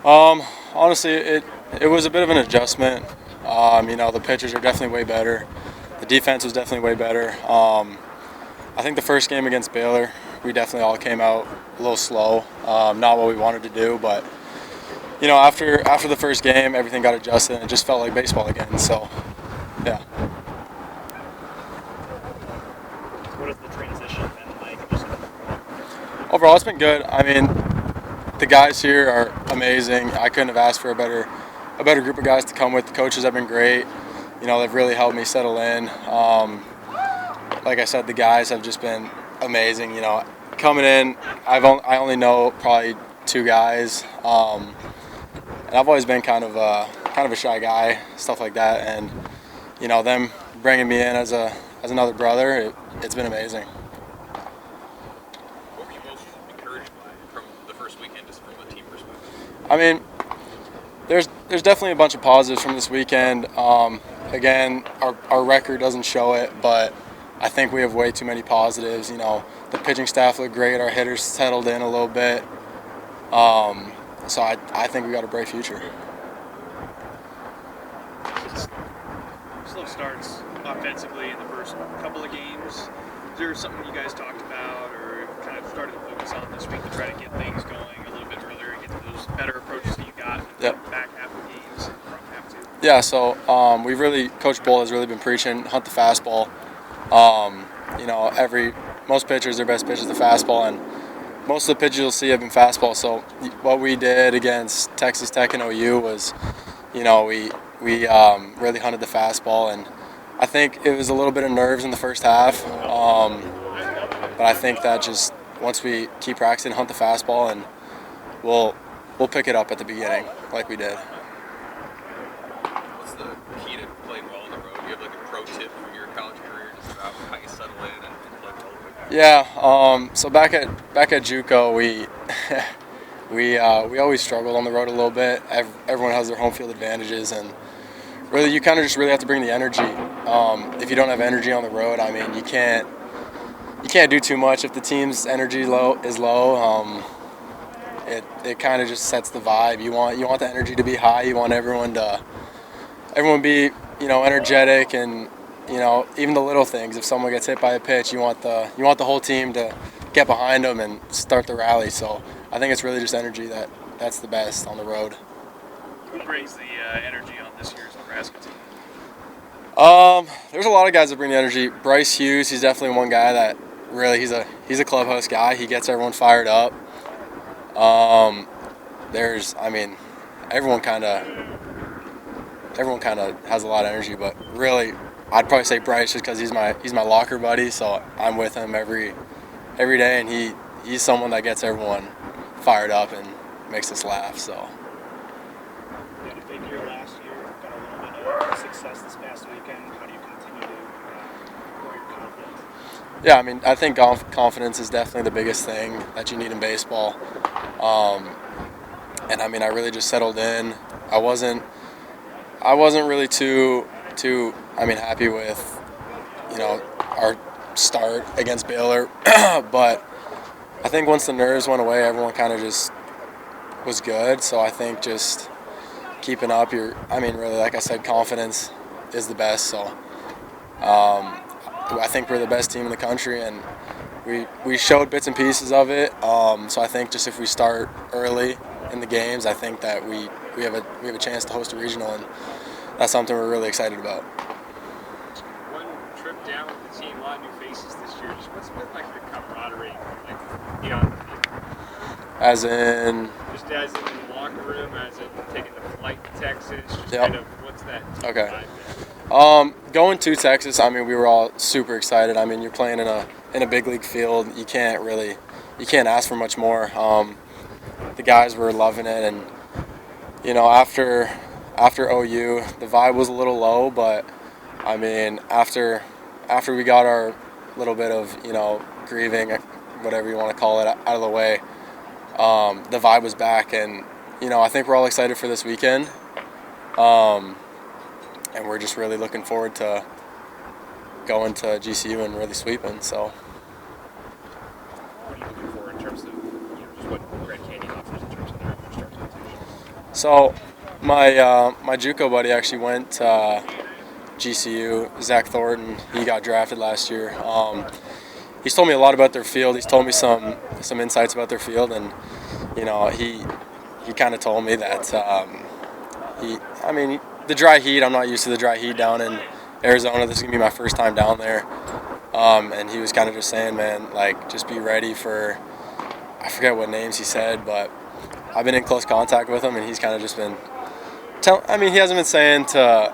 Honestly, it was a bit of an adjustment. The pitchers are definitely way better. The defense was definitely way better. I think the first game against Baylor, we definitely all came out a little slow. Not what we wanted to do, but after the first game, everything got adjusted and it just felt like baseball again. So, yeah. What has the transition been like? Just Overall, it's been good. The guys here are amazing. I couldn't have asked for a better group of guys to come with. The coaches have been great. They've really helped me settle in. Like I said, the guys have just been amazing. Coming in, I only know probably two guys, and I've always been kind of a shy guy, stuff like that. And them bringing me in as another brother, it's been amazing. What were you most encouraged by from the first weekend, just from a team perspective? I mean, there's definitely a bunch of positives from this weekend. Again, our record doesn't show it, but I think we have way too many positives. The pitching staff looked great. Our hitters settled in a little bit. So I think we got a bright future. slow starts offensively in the first couple of games. Is there something you guys talked about or kind of started to focus on this week to try to get things going a little bit earlier, get to those better approaches that you got in the back half of games, front half too? Yeah, so Coach Bull has really been preaching hunt the fastball. Most pitchers, their best pitch is the fastball, and most of the pitches you'll see have been fastball. So what we did against Texas Tech and OU was, we really hunted the fastball, and I think it was a little bit of nerves in the first half. But I think that just once we keep practicing, hunt the fastball, and we'll pick it up at the beginning like we did. What's the key to playing well on the road? Do you have like a pro tip from your college career just about how you settle in and play well? Yeah. So back at JUCO, we always struggled on the road a little bit. Everyone has their home field advantages, and really you kind of just really have to bring the energy. If you don't have energy on the road, you can't do too much if the team's energy is low. It kind of just sets the vibe. You want the energy to be high. You want everyone be energetic, and even the little things. If someone gets hit by a pitch, you want the whole team to get behind them and start the rally. So I think it's really just energy that's the best on the road. Who brings the energy on this year's Nebraska team? There's a lot of guys that bring the energy. Bryce Hughes, he's definitely one guy that really he's a clubhouse guy. He gets everyone fired up. Everyone kind of has a lot of energy, but really, I'd probably say Bryce just because he's my locker buddy. So I'm with him every day, and he's someone that gets everyone fired up and makes us laugh. So. You had a big year last year, got a little bit of success this past weekend. How do you continue to grow your confidence? Yeah, I think confidence is definitely the biggest thing that you need in baseball. I really just settled in. I wasn't really too happy with our start against Baylor, but I think once the nerves went away, everyone kind of just was good. So I think just keeping up really, like I said, confidence is the best. So I think we're the best team in the country, and we showed bits and pieces of it. So I think just if we start early in the games, I think that we have a chance to host a regional, and that's something we're really excited about. One trip down with the team, a lot of new faces this year. Just what's been like the camaraderie, like beyond the field? As in the locker room, as in taking the flight to Texas. Just Yep. kind of what's that team Okay. vibe been? Going to Texas, we were all super excited. You're playing in a big league field. You can't ask for much more. The guys were loving it, and after OU, the vibe was a little low, but after we got our little bit of grieving, whatever you want to call it, out of the way, the vibe was back, and I think we're all excited for this weekend. And we're just really looking forward to going to GCU and really sweeping. So. What are you looking for in terms of just what Red Canyon offers in terms of their start rotation? So my JUCO buddy actually went to GCU. Zach Thornton. He got drafted last year. He's told me a lot about their field. He's told me some insights about their field, and he kind of told me that the dry heat. I'm not used to the dry heat down in Arizona. This is gonna be my first time down there, and he was kind of just saying, man, like just be ready for. I forget what names he said, but I've been in close contact with him, and he's kind of just been. He hasn't been saying to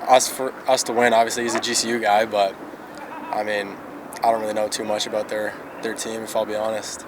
us to win. Obviously, he's a GCU guy, but I don't really know too much about their team, if I'll be honest.